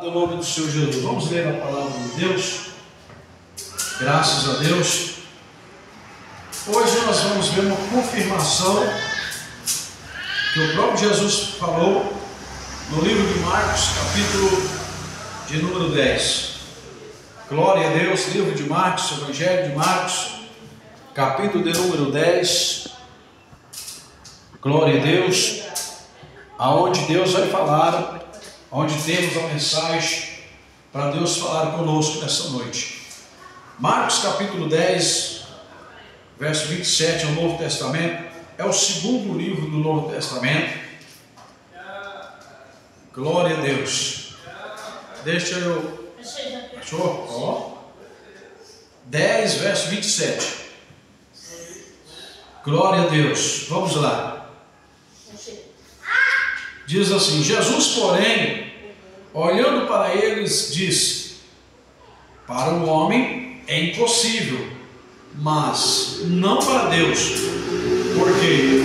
No nome do Senhor Jesus, vamos ler a palavra de Deus. Graças a Deus. Hoje nós vamos ver uma confirmação que o próprio Jesus falou no livro de Marcos, capítulo de número 10. Glória a Deus, livro de Marcos, Evangelho de Marcos, capítulo de número 10. Glória a Deus, aonde Deus vai falar, onde temos a mensagem para Deus falar conosco nessa noite. Marcos capítulo 10, verso 27, é o Novo Testamento, é o segundo livro do Novo Testamento. Glória a Deus. Deixa eu... Achou? Ó. 10, verso 27. Glória a Deus. Vamos lá. Diz assim: Jesus, porém, olhando para eles, disse: para o homem é impossível, mas não para Deus, porque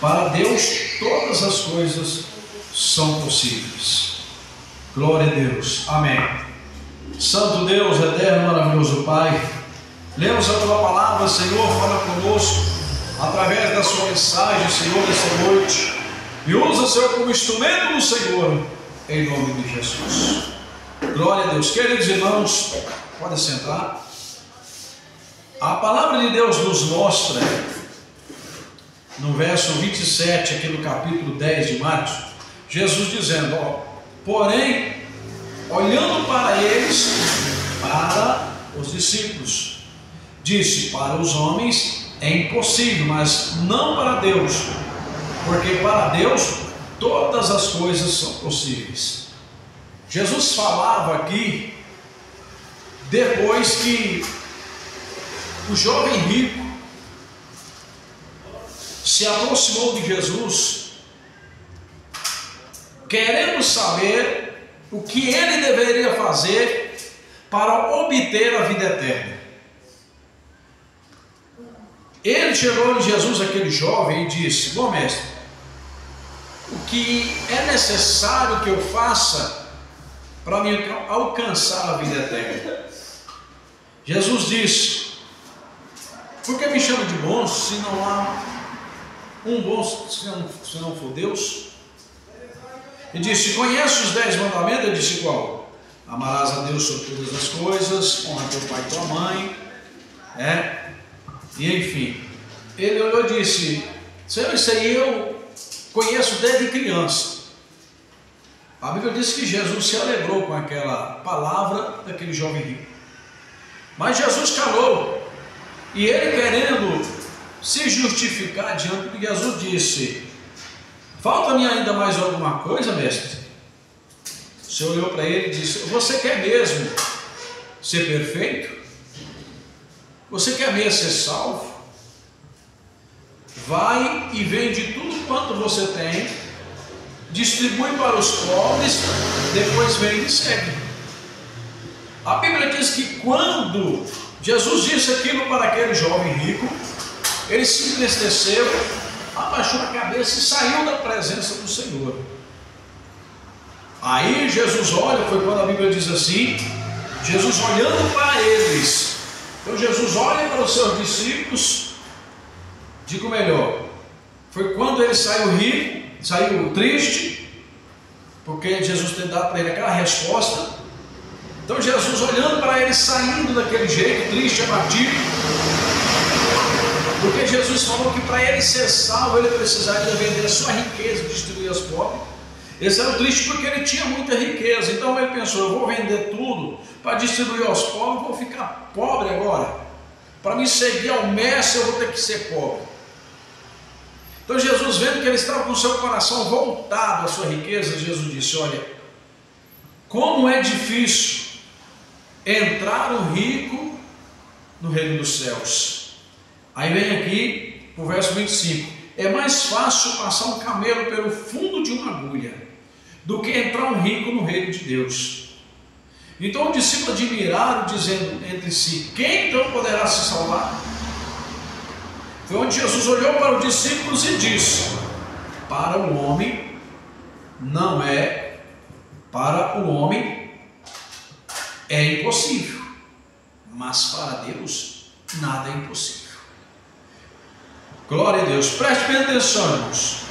para Deus todas as coisas são possíveis. Glória a Deus. Amém. Santo Deus, eterno, maravilhoso Pai, lemos a Tua palavra, Senhor, fala conosco através da Sua mensagem, Senhor, nessa noite. E usa, Senhor, como instrumento do Senhor, em nome de Jesus. Glória a Deus. Queridos irmãos, podem sentar. A palavra de Deus nos mostra, no verso 27, aqui no capítulo 10 de Marcos, Jesus dizendo, porém, olhando para eles, para os discípulos, disse: para os homens é impossível, mas não para Deus, porque para Deus todas as coisas são possíveis. Jesus falava aqui depois que o jovem rico se aproximou de Jesus, querendo saber o que ele deveria fazer para obter a vida eterna. Ele chegou em Jesus, aquele jovem, e disse: bom mestre, o que é necessário que eu faça para me alcançar a vida eterna? Jesus disse: por que me chama de bom se não há um bom se não for Deus? E disse: conhece os 10 mandamentos? Ele disse: qual? Amarás a Deus sobre todas as coisas, honra teu pai e tua mãe, e enfim, ele olhou e disse: Senhor, isso aí eu conheço desde criança. A Bíblia diz que Jesus se alegrou com aquela palavra daquele jovem rico. Mas Jesus calou, e ele, querendo se justificar diante de Jesus, disse: falta-me ainda mais alguma coisa, mestre? O Senhor olhou para ele e disse: você quer mesmo ser perfeito? Você quer mesmo ser salvo? Vai e vende tudo quanto você tem, distribui para os pobres, depois vem e segue. A Bíblia diz que quando Jesus disse aquilo para aquele jovem rico, ele se entristeceu, abaixou a cabeça e saiu da presença do Senhor. Aí Jesus olha, foi quando a Bíblia diz assim, Jesus olhando para eles. Então Jesus olha para os seus discípulos, digo melhor, foi quando ele saiu rico, saiu triste, porque Jesus tem dado para ele aquela resposta. Então Jesus olhando para ele, saindo daquele jeito, triste, abatido, porque Jesus falou que para ele ser salvo, ele precisaria vender a sua riqueza e distribuir aos pobres. Eles eram tristes porque ele tinha muita riqueza, então ele pensou: eu vou vender tudo para distribuir aos pobres, vou ficar pobre agora. Para me seguir ao mestre, eu vou ter que ser pobre. Então Jesus, vendo que ele estava com o seu coração voltado à sua riqueza, Jesus disse: olha, como é difícil entrar o rico no reino dos céus. Aí vem aqui o verso 25: é mais fácil passar um camelo pelo fundo de uma agulha do que entrar um rico no reino de Deus. Então o discípulo admiraram, dizendo entre si: quem então poderá se salvar? Foi onde Jesus olhou para os discípulos e disse: para o homem não é Para o homem é impossível, mas para Deus nada é impossível. Glória a Deus. Preste bem atenção, irmãos.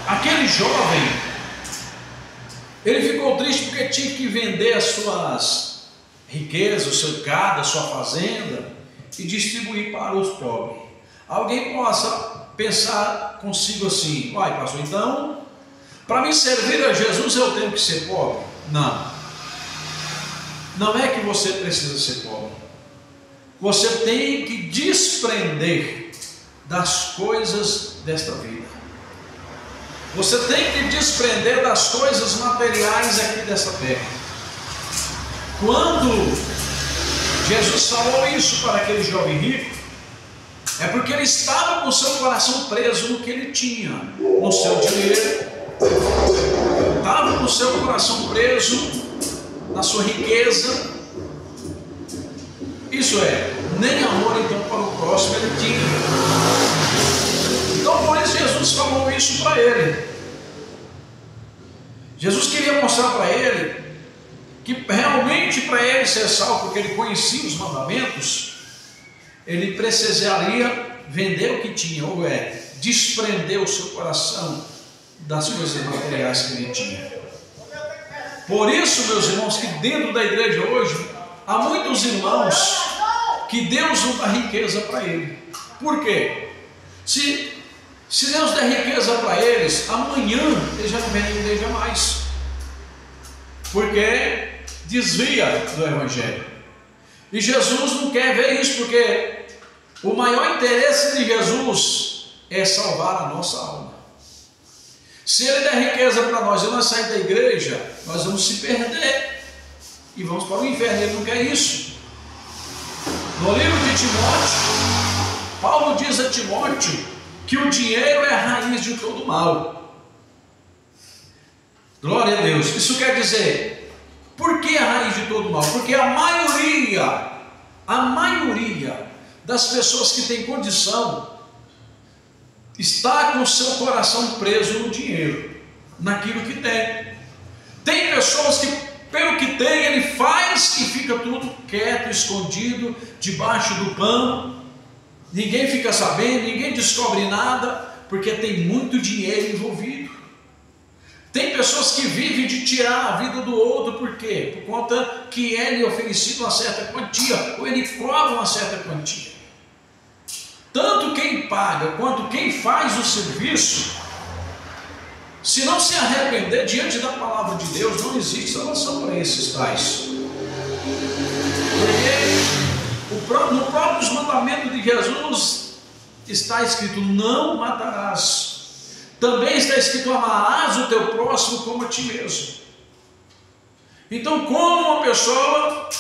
Aquele jovem, ele ficou triste porque tinha que vender as suas riquezas, o seu gado, a sua fazenda e distribuir para os pobres. Alguém possa pensar consigo assim: uai, pastor, então para me servir a Jesus eu tenho que ser pobre? Não. Não é que você precisa ser pobre. Você tem que desprender das coisas desta vida. Você tem que desprender das coisas materiais aqui desta terra. Quando Jesus falou isso para aquele jovem rico, é porque ele estava com o seu coração preso no que ele tinha, no seu dinheiro, estava com o seu coração preso na sua riqueza. Isso é, nem amor então para o próximo ele tinha. Então por isso Jesus falou isso para ele. Jesus queria mostrar para ele que realmente para ele ser salvo, porque ele conhecia os mandamentos, ele precisaria vender o que tinha, ou desprender o seu coração das coisas materiais que ele tinha. Por isso, meus irmãos, que dentro da igreja hoje há muitos irmãos que Deus não dá riqueza para ele. Por quê? Se Deus der riqueza para eles, amanhã eles já não vêm na igreja mais, porque desvia do evangelho. E Jesus não quer ver isso, porque o maior interesse de Jesus é salvar a nossa alma. Se ele der riqueza para nós e nós sair da igreja, nós vamos se perder e vamos para o inferno. Ele não quer isso. No livro de Timóteo, Paulo diz a Timóteo que o dinheiro é a raiz de todo mal. Glória a Deus. Isso quer dizer, por que a raiz de todo mal? Porque a maioria das pessoas que tem condição está com o seu coração preso no dinheiro, naquilo que tem. Tem pessoas que, pelo que tem, ele faz e fica tudo quieto, escondido, debaixo do pano. Ninguém fica sabendo, ninguém descobre nada, porque tem muito dinheiro envolvido. Tem pessoas que vivem de tirar a vida do outro, por quê? Por conta que é lhe oferecido uma certa quantia, ou ele cobra uma certa quantia. Tanto quem paga quanto quem faz o serviço, se não se arrepender diante da palavra de Deus, não existe salvação para esses tais. Porque no próprio mandamento de Jesus está escrito: não matarás. Também está escrito: amarás o teu próximo como a ti mesmo. Então, como uma pessoa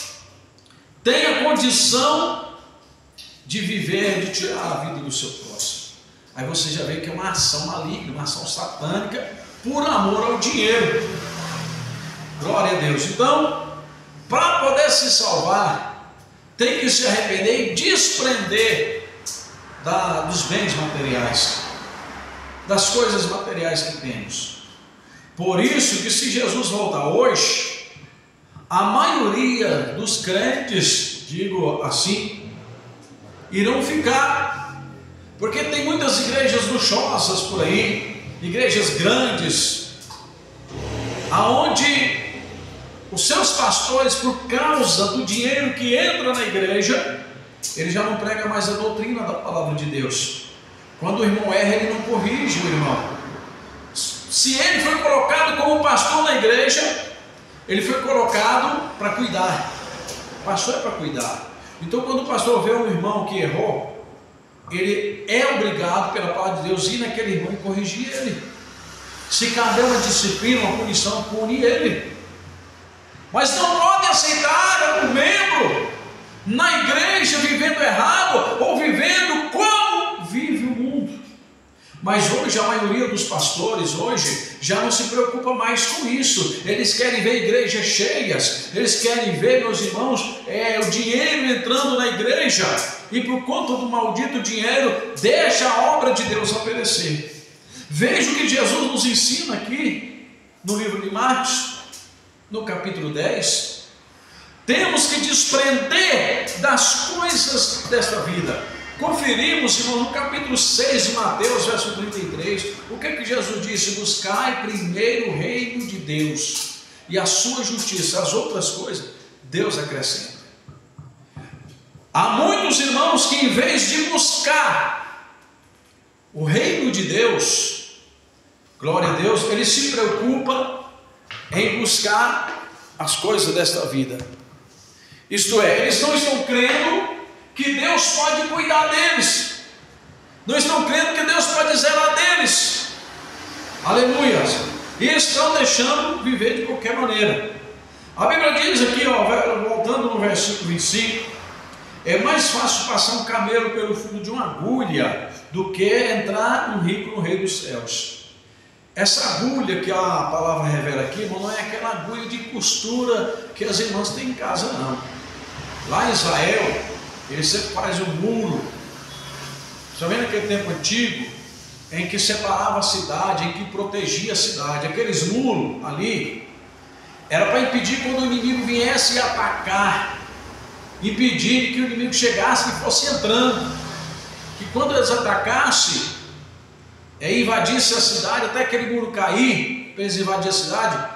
tem a condição de viver, de tirar a vida do seu próximo? Aí você já vê que é uma ação maligna, uma ação satânica, por amor ao dinheiro. Glória a Deus. Então, para poder se salvar, tem que se arrepender e desprender dos bens materiais, das coisas materiais que temos. Por isso que se Jesus voltar hoje, a maioria dos crentes, digo assim, irão ficar, porque tem muitas igrejas luxuosas por aí, igrejas grandes, aonde os seus pastores, por causa do dinheiro que entra na igreja, ele já não prega mais a doutrina da palavra de Deus. Quando o irmão erra, ele não corrige o irmão. Se ele foi colocado como pastor na igreja, ele foi colocado para cuidar. O pastor é para cuidar. Então, quando o pastor vê um irmão que errou, ele é obrigado pela palavra de Deus ir naquele irmão e corrigir ele. Se caber uma disciplina, uma punição, punir ele. Mas não pode aceitar um membro na igreja vivendo errado ou vivendo como vive o mundo. Mas hoje a maioria dos pastores hoje já não se preocupa mais com isso. Eles querem ver igrejas cheias, eles querem ver, meus irmãos, o dinheiro entrando na igreja, e por conta do maldito dinheiro deixa a obra de Deus a perecer. Veja o que Jesus nos ensina aqui no livro de Marcos, no capítulo 10, temos que desprender das coisas desta vida. Conferimos, irmãos, no capítulo 6 de Mateus, verso 33, o que é que Jesus disse? Buscai primeiro o reino de Deus e a sua justiça, as outras coisas Deus acrescenta. Há muitos irmãos que, em vez de buscar o reino de Deus, glória a Deus, eles se preocupam em buscar as coisas desta vida. Isto é, eles não estão crendo que Deus pode cuidar deles, não estão crendo que Deus pode zelar deles, aleluia, e estão deixando viver de qualquer maneira. A Bíblia diz aqui, voltando no versículo 25, é mais fácil passar um camelo pelo fundo de uma agulha do que entrar um rico no reino dos céus. Essa agulha que a palavra revela aqui, irmão, não é aquela agulha de costura que as irmãs têm em casa, não. Lá em Israel, ele sempre faz um muro, também naquele tempo antigo, em que separava a cidade, em que protegia a cidade. Aqueles muros ali, era para impedir quando o inimigo viesse atacar, impedir que o inimigo chegasse e fosse entrando, que quando eles atacassem, invadissem a cidade, até aquele muro cair, para eles invadirem a cidade,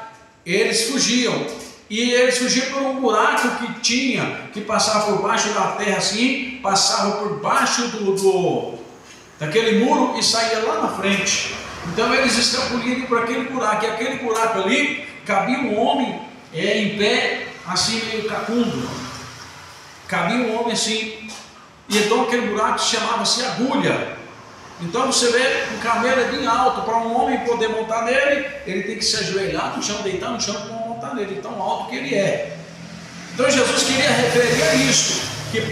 eles fugiam. E eles fugiam por um buraco que tinha, que passava por baixo da terra assim, passava por baixo daquele muro e saía lá na frente. Então eles escapuliam por aquele buraco, e aquele buraco ali, cabia um homem em pé, assim meio cacundo, cabia um homem assim, e então aquele buraco chamava-se agulha. Então você vê, um camelo é bem alto, para um homem poder montar nele, ele tem que se ajoelhar no chão, deitar no chão para montar nele, tão alto que ele é. Então Jesus queria referir a isso, que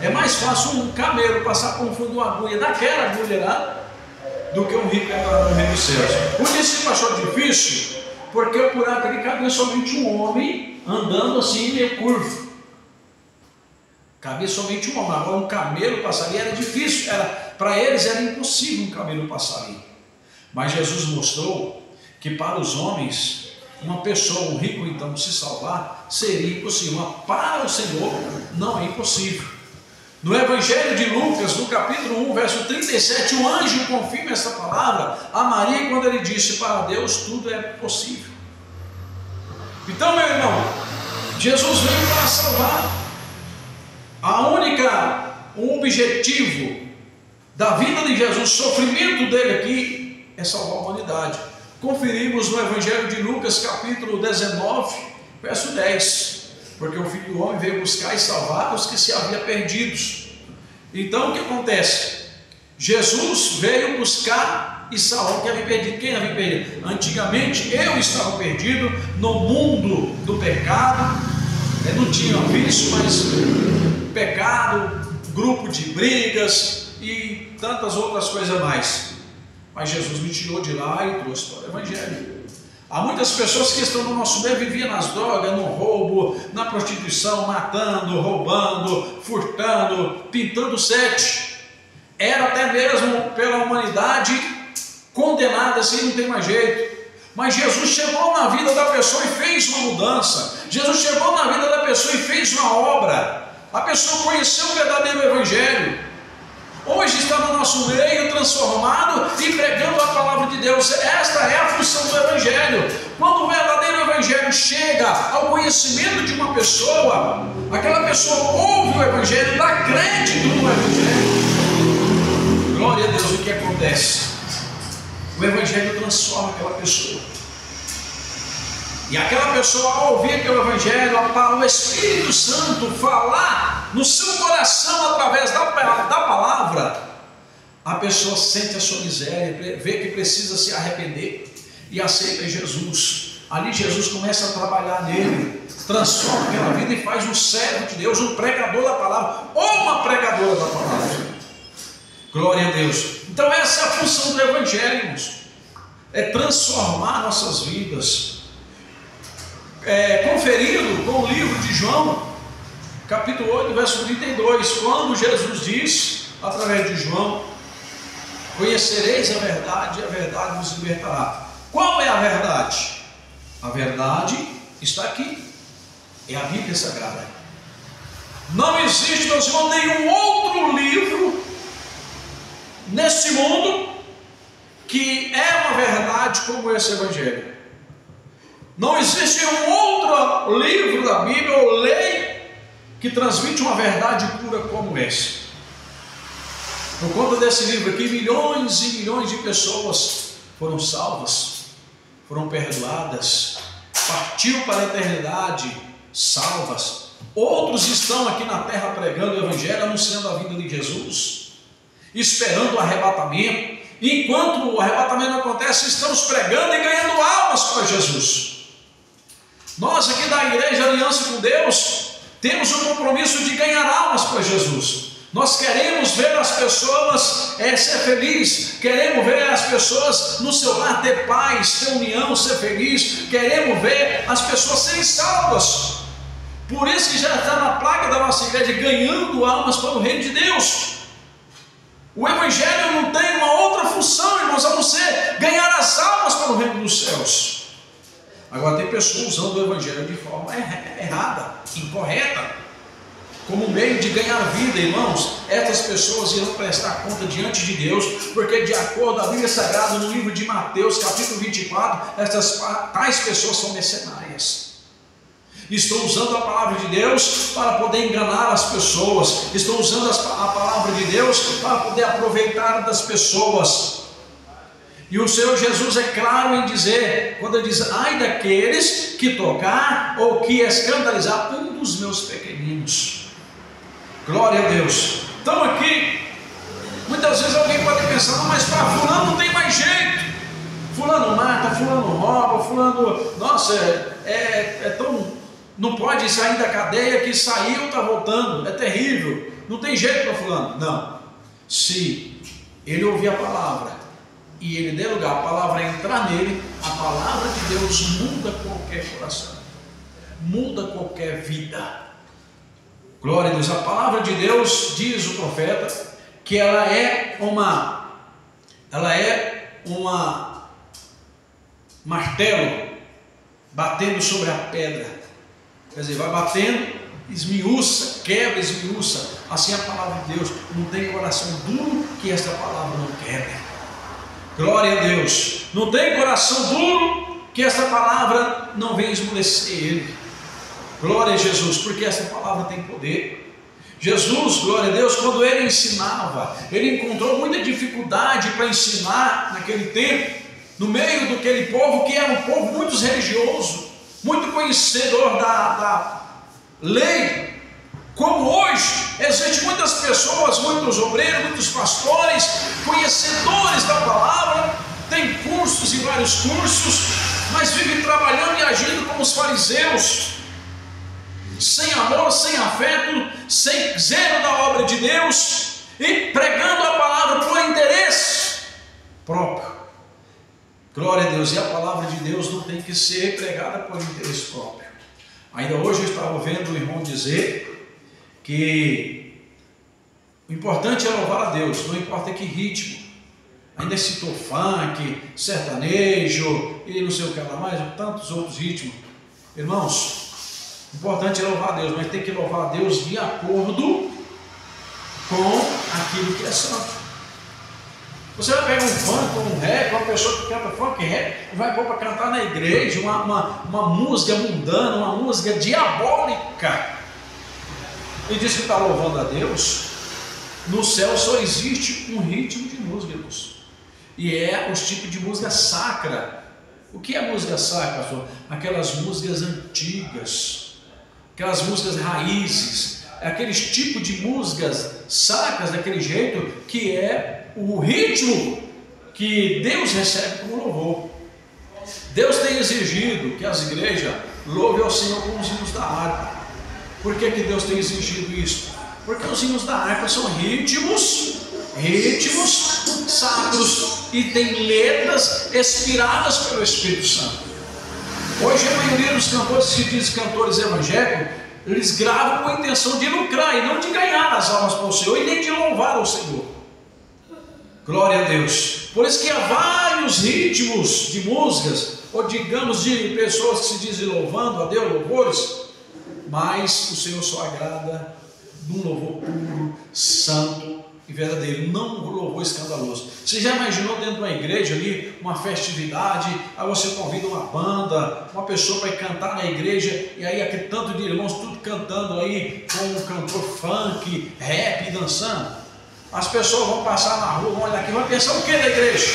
é mais fácil um camelo passar por um fundo de uma agulha, daquela agulha lá, do que um rico entrar no reino dos céus. O discípulo achou difícil, porque o buraco ali cabia somente um homem, andando assim meio curvo. Cabia somente um homem, agora um camelo passar ali era difícil, para eles era impossível um camelo passar ali. Mas Jesus mostrou que para os homens, uma pessoa, um rico então, se salvar, seria impossível, mas para o Senhor não é impossível. No Evangelho de Lucas, no capítulo 1, verso 37, o anjo confirma essa palavra a Maria quando ele disse: para Deus tudo é possível. Então, meu irmão, Jesus veio para salvar. O objetivo da vida de Jesus, o sofrimento dele aqui, é salvar a humanidade. Conferimos no Evangelho de Lucas, capítulo 19, verso 10, porque o Filho do Homem veio buscar e salvar os que se haviam perdidos. Então o que acontece? Jesus veio buscar e salvar o que havia perdido. Quem havia perdido? Antigamente eu estava perdido no mundo do pecado, não tinha vício, mas pecado, grupo de brigas e tantas outras coisas mais. Mas Jesus me tirou de lá e trouxe para o Evangelho. Há muitas pessoas que estão no nosso meio, viviam nas drogas, no roubo, na prostituição, matando, roubando, furtando, pintando sete. Era até mesmo pela humanidade condenada, assim não tem mais jeito. Mas Jesus chegou na vida da pessoa e fez uma mudança. Jesus chegou na vida da pessoa e fez uma obra. A pessoa conheceu o verdadeiro Evangelho. Hoje está no nosso meio, transformado e pregando a palavra de Deus. Esta é a função do Evangelho. Quando o verdadeiro Evangelho chega ao conhecimento de uma pessoa, aquela pessoa ouve o Evangelho, dá crédito no Evangelho. Glória a Deus, o que acontece? O Evangelho transforma aquela pessoa. E aquela pessoa, ao ouvir aquele Evangelho, o Espírito Santo falar no seu coração através da palavra, a pessoa sente a sua miséria, vê que precisa se arrepender e aceita Jesus. Ali Jesus começa a trabalhar nele, transforma aquela vida e faz um servo de Deus, um pregador da palavra, ou uma pregadora da palavra. Glória a Deus. Então essa é a função do Evangelho, irmãos, é transformar nossas vidas. Conferido com o livro de João, capítulo 8, verso 32, quando Jesus diz, através de João: conhecereis a verdade e a verdade vos libertará. Qual é a verdade? A verdade está aqui. É a Bíblia Sagrada. Não existe, meus irmãos, nenhum outro livro nesse mundo que é uma verdade como esse Evangelho. Não existe um outro livro da Bíblia ou lei que transmite uma verdade pura como esse. Por conta desse livro aqui, milhões e milhões de pessoas foram salvas, foram perdoadas, partiu para a eternidade salvas. Outros estão aqui na terra pregando o Evangelho, anunciando a vinda de Jesus, esperando o arrebatamento. E enquanto o arrebatamento acontece, estamos pregando e ganhando almas para Jesus. Nós aqui da Igreja Aliança com Deus temos o compromisso de ganhar almas para Jesus. Nós queremos ver as pessoas ser felizes, queremos ver as pessoas no seu lar ter paz, ter união, ser feliz, queremos ver as pessoas serem salvas. Por isso que já está na placa da nossa igreja, ganhando almas para o reino de Deus. O Evangelho não tem uma outra função, irmãos, a não ser ganhar as almas para o reino dos céus. Agora tem pessoas usando o Evangelho de forma errada, incorreta, como meio de ganhar vida, irmãos. Essas pessoas irão prestar conta diante de Deus, porque de acordo com a Bíblia Sagrada, no livro de Mateus, capítulo 24, tais pessoas são mercenárias. Estou usando a palavra de Deus para poder enganar as pessoas, estou usando a palavra de Deus para poder aproveitar das pessoas. E o Senhor Jesus é claro em dizer, quando ele diz: ai daqueles que tocar ou que escandalizar um dos meus pequeninos. Glória a Deus. Então aqui, muitas vezes alguém pode pensar: não, mas para fulano não tem mais jeito, fulano mata, fulano rouba, fulano, nossa, é tão, não pode sair da cadeia, que saiu, está voltando, é terrível, não tem jeito para fulano. Não, se ele ouvir a palavra e ele der lugar, a palavra entrar nele, a palavra de Deus muda qualquer coração, muda qualquer vida. Glória a Deus. A palavra de Deus, diz o profeta, que ela é uma martelo batendo sobre a pedra. Quer dizer, vai batendo, esmiuça, quebra, esmiuça. Assim a palavra de Deus, não tem coração duro que esta palavra não quebre. Glória a Deus. Não tem coração duro que esta palavra não venha esmorecer ele. Glória a Jesus, porque essa palavra tem poder. Jesus, glória a Deus, quando ele ensinava, ele encontrou muita dificuldade para ensinar naquele tempo, no meio daquele povo que era um povo muito religioso, muito conhecedor da lei. Como hoje, existem muitas pessoas, muitos obreiros, muitos pastores, conhecedores da palavra, tem cursos e vários cursos, mas vivem trabalhando e agindo como os fariseus, sem amor, sem afeto, sem zelo da obra de Deus, e pregando a palavra por interesse próprio. Glória a Deus. E a palavra de Deus não tem que ser pregada por interesse próprio. Ainda hoje eu estava vendo o irmão dizer que o importante é louvar a Deus, não importa que ritmo. Ainda citou funk, sertanejo e não sei o que lá mais, tantos outros ritmos. Irmãos, o importante é louvar a Deus, mas tem que louvar a Deus de acordo com aquilo que é santo. Você vai pegar um funk, um rap, uma pessoa que canta funk, rap, e vai pôr para cantar na igreja uma música mundana, uma música diabólica, e diz que está louvando a Deus. No céu só existe um ritmo de música, irmãos, e é os tipos de música sacra. O que é música sacra, pastor? Aquelas músicas antigas, aquelas músicas raízes, aqueles tipos de músicas sacras daquele jeito, que é o ritmo que Deus recebe como louvor. Deus tem exigido que as igrejas louvem ao Senhor com os hinos da harpa. Por que Deus tem exigido isso? Porque os hinos da harpa são ritmos sacros e tem letras inspiradas pelo Espírito Santo. Hoje a maioria dos cantores que dizem cantores evangélicos, eles gravam com a intenção de lucrar e não de ganhar as almas para o Senhor e nem de louvar ao Senhor. Glória a Deus. Por isso que há vários ritmos de músicas ou digamos de pessoas que se dizem louvando a Deus, louvores, mas o Senhor só agrada de um louvor puro, santo e verdadeiro, não um louvor escandaloso. Você já imaginou dentro de uma igreja ali, uma festividade, aí você convida uma banda, uma pessoa para ir cantar na igreja, e aí aquele tanto de irmãos tudo cantando aí, com um cantor funk, rap, dançando? As pessoas vão passar na rua, vão olhar aqui, vão pensar o que da igreja?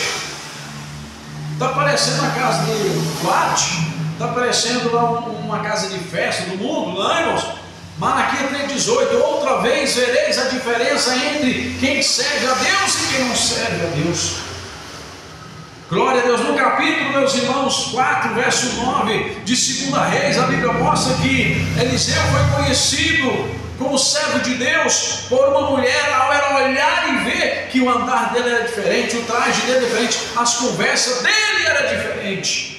Está parecendo uma casa de boate, está parecendo lá uma casa de festa do mundo, não, irmãos? Malaquias 3,18, outra vez vereis a diferença entre quem serve a Deus e quem não serve a Deus. Glória a Deus. No capítulo, meus irmãos, 4, verso 9 de 2 Reis, a Bíblia mostra que Eliseu foi conhecido como servo de Deus por uma mulher ao ela olhar e ver que o andar dele era diferente, o traje dele era diferente, as conversas dele eram diferentes.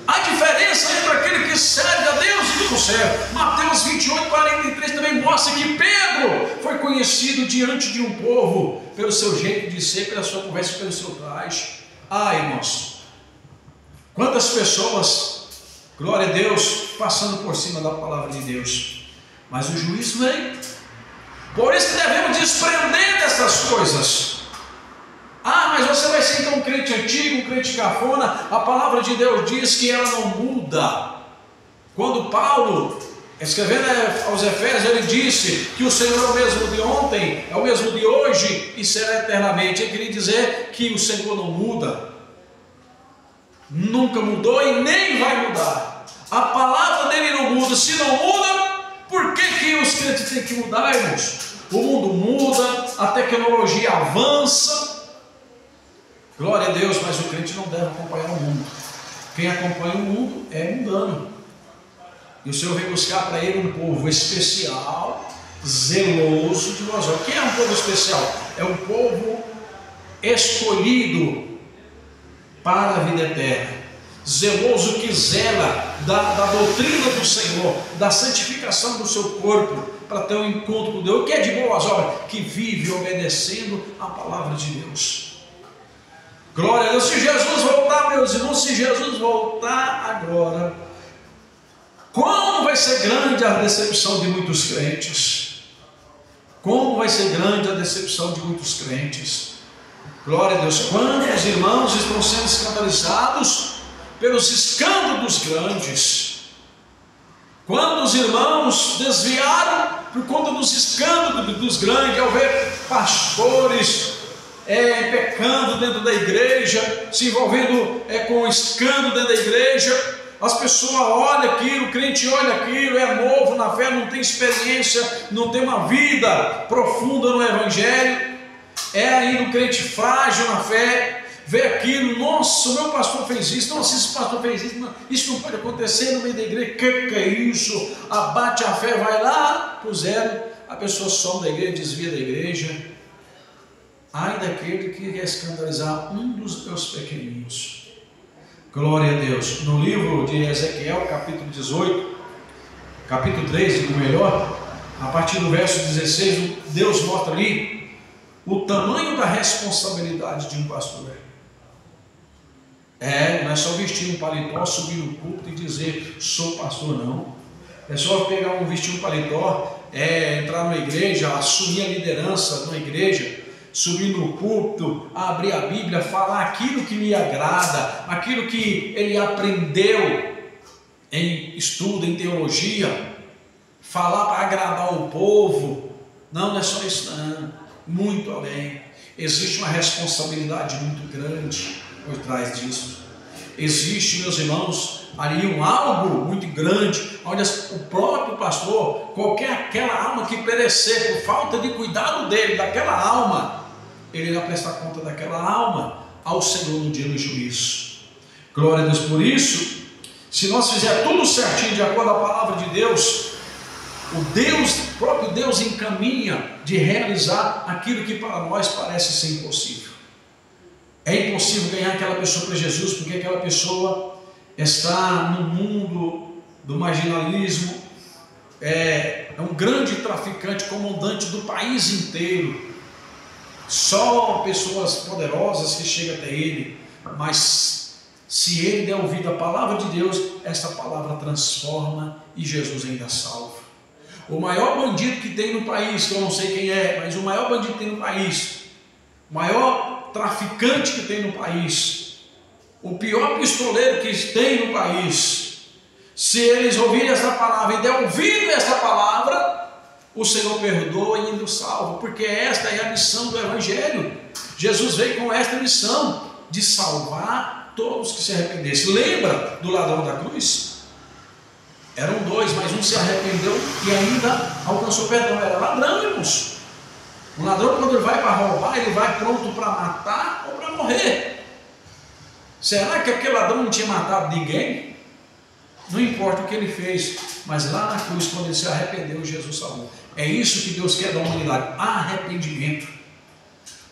A diferença entre aquele que serve a Deus e que não serve. Mateus 28, 43 também mostra que Pedro foi conhecido diante de um povo pelo seu jeito de ser, pela sua conversa, pelo seu traje. Irmãos, quantas pessoas, glória a Deus, passando por cima da palavra de Deus, mas o juízo vem. Por isso que devemos desprender dessas coisas. Mas você vai ser então um crente antigo, um crente cafona. A palavra de Deus diz que ela não muda. Quando Paulo, escrevendo aos Efésios, ele disse que o Senhor é o mesmo de ontem, é o mesmo de hoje e será eternamente. Ele queria dizer que o Senhor não muda, nunca mudou e nem vai mudar. A palavra dele não muda. Se não muda, por que os crentes têm que mudar, irmãos? O mundo muda, a tecnologia avança. Glória a Deus, mas o crente não deve acompanhar o mundo. Quem acompanha o mundo é mundano. E o Senhor vem buscar para ele um povo especial, zeloso de nós. Quem é um povo especial? É um povo escolhido para a vida eterna. Zeloso que zela da doutrina do Senhor, da santificação do seu corpo, para ter um encontro com Deus. O que é de boas obras? Que vive obedecendo a palavra de Deus. Glória a Deus. Se Jesus voltar, meus irmãos, se Jesus voltar agora, como vai ser grande a decepção de muitos crentes? Como vai ser grande a decepção de muitos crentes? Glória a Deus. Quantos irmãos estão sendo escandalizados pelos escândalos grandes? Quantos irmãos desviaram por conta dos escândalos dos grandes, ao ver pastores pecando dentro da igreja, se envolvendo com escândalo dentro da igreja? As pessoas olham aquilo, o crente olha aquilo, é novo na fé, não tem experiência, não tem uma vida profunda no evangelho, é ainda um crente frágil na fé, vê aquilo, nossa, o meu pastor fez isso, nossa, esse pastor fez isso, não, isso não pode acontecer no meio da igreja, que é isso? Abate a fé, vai lá para o zero, a pessoa some da igreja, desvia da igreja. Ai daquele que quer escandalizar um dos meus pequeninos. Glória a Deus. No livro de Ezequiel, capítulo 18, capítulo 3, digo melhor, a partir do verso 16, Deus mostra ali o tamanho da responsabilidade de um pastor. Não é só vestir um paletó, subir no púlpito e dizer sou pastor, não. É só pegar vestir um paletó, entrar numa igreja, assumir a liderança de uma igreja, subir no púlpito, abrir a Bíblia, falar aquilo que me agrada, aquilo que ele aprendeu em estudo, em teologia, falar para agradar o povo. Não é só isso, não, muito além. Existe uma responsabilidade muito grande por trás disso. Existe, meus irmãos, ali algo muito grande, onde o próprio pastor, aquela alma que perecer por falta de cuidado dele, daquela alma, ele irá prestar conta daquela alma ao Senhor no dia do juízo. Glória a Deus. Por isso, se nós fizermos tudo certinho, de acordo com a palavra de Deus, o próprio Deus encaminha de realizar aquilo que para nós parece ser impossível. É impossível ganhar aquela pessoa para Jesus, porque aquela pessoa está no mundo do marginalismo, é um grande traficante, comandante do país inteiro. Só pessoas poderosas que chegam até ele, mas Se ele der ouvido à palavra de Deus, essa palavra transforma e Jesus ainda salva. O maior bandido que tem no país, que eu não sei quem é, mas o maior bandido que tem no país, o maior traficante que tem no país, o pior pistoleiro que tem no país, se eles ouvirem essa palavra e der ouvido a essa palavra, o Senhor perdoa e ainda o salva, porque esta é a missão do Evangelho. Jesus veio com esta missão de salvar todos que se arrependessem. Lembra do ladrão da cruz? Eram dois, mas um se arrependeu e ainda alcançou perdão. Era ladrão, irmãos. Um ladrão, quando ele vai para roubar, ele vai pronto para matar ou para morrer. Será que aquele ladrão não tinha matado ninguém? Não importa o que ele fez, mas lá na cruz, quando ele se arrependeu, Jesus salvou. É isso que Deus quer da humanidade: arrependimento.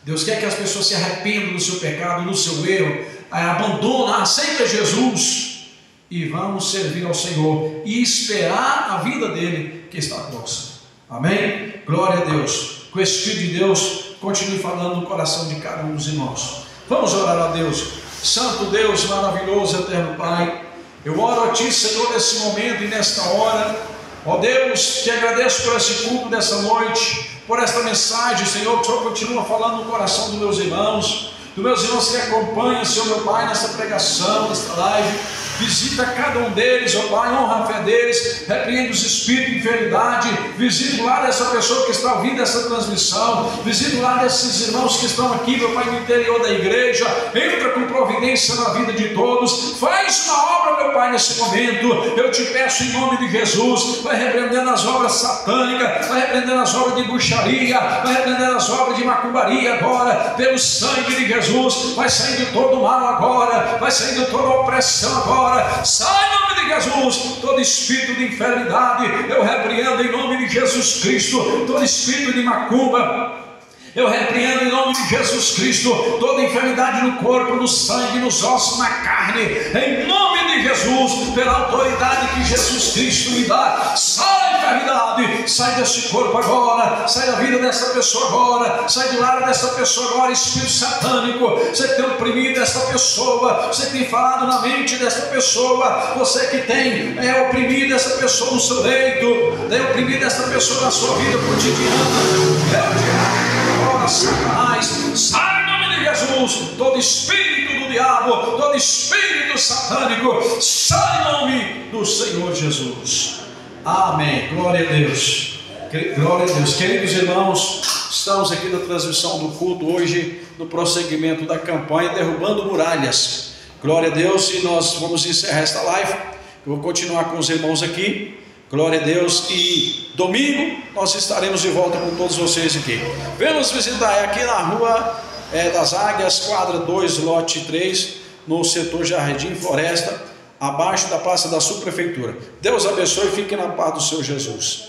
Deus quer que as pessoas se arrependam do seu pecado, do seu erro, abandonam, aceitem Jesus e vamos servir ao Senhor e esperar a vida dele que está próxima. Amém? Glória a Deus. Que o Espírito de Deus continue falando no coração de cada um dos irmãos. Vamos orar a Deus. Santo Deus, maravilhoso, eterno Pai, eu oro a Ti, Senhor, nesse momento e nesta hora. Ó Deus, te agradeço por esse culto dessa noite, por esta mensagem, Senhor, que o Senhor continua falando no coração dos meus irmãos que acompanham, Senhor meu Pai, nessa pregação, nesta live. Visita cada um deles, ó Pai, honra a fé deles, repreende os espíritos de enfermidade, visita o lar dessa pessoa que está ouvindo essa transmissão, visita o lar desses irmãos que estão aqui, meu Pai, no interior da igreja, entra com providência na vida de todos, faz uma obra, meu Pai, nesse momento. Eu te peço em nome de Jesus, vai repreendendo as obras satânicas, vai repreendendo as obras de bruxaria, vai repreendendo as obras de macumbaria agora, pelo sangue de Jesus, vai saindo todo o mal agora, vai saindo toda a opressão agora. Sai em nome de Jesus, todo espírito de enfermidade, eu repreendo em nome de Jesus Cristo, todo espírito de macumba, eu repreendo em nome de Jesus Cristo, toda enfermidade no corpo, no sangue, nos ossos, na carne, em nome de Jesus, pela autoridade que Jesus Cristo me dá. Sai enfermidade, sai desse corpo agora, sai da vida dessa pessoa agora, sai do lar dessa pessoa agora, espírito satânico, você que tem oprimido essa pessoa, você que tem falado na mente dessa pessoa, você que tem oprimido essa pessoa no seu leito, tem oprimido essa pessoa na sua vida cotidiana, Satanás, sai em nome de Jesus, todo espírito do diabo, todo espírito satânico, sai em nome do Senhor Jesus. Amém. Glória a Deus. Glória a Deus. Queridos irmãos, estamos aqui na transmissão do culto hoje, no prosseguimento da campanha Derrubando Muralhas. Glória a Deus. E nós vamos encerrar esta live. Eu vou continuar com os irmãos aqui. Glória a Deus. E domingo nós estaremos de volta com todos vocês aqui. Venha nos visitar aqui na Rua das Águias, quadra 2, lote 3, no setor Jardim Floresta, abaixo da Praça da Subprefeitura. Deus abençoe e fique na paz do Senhor Jesus.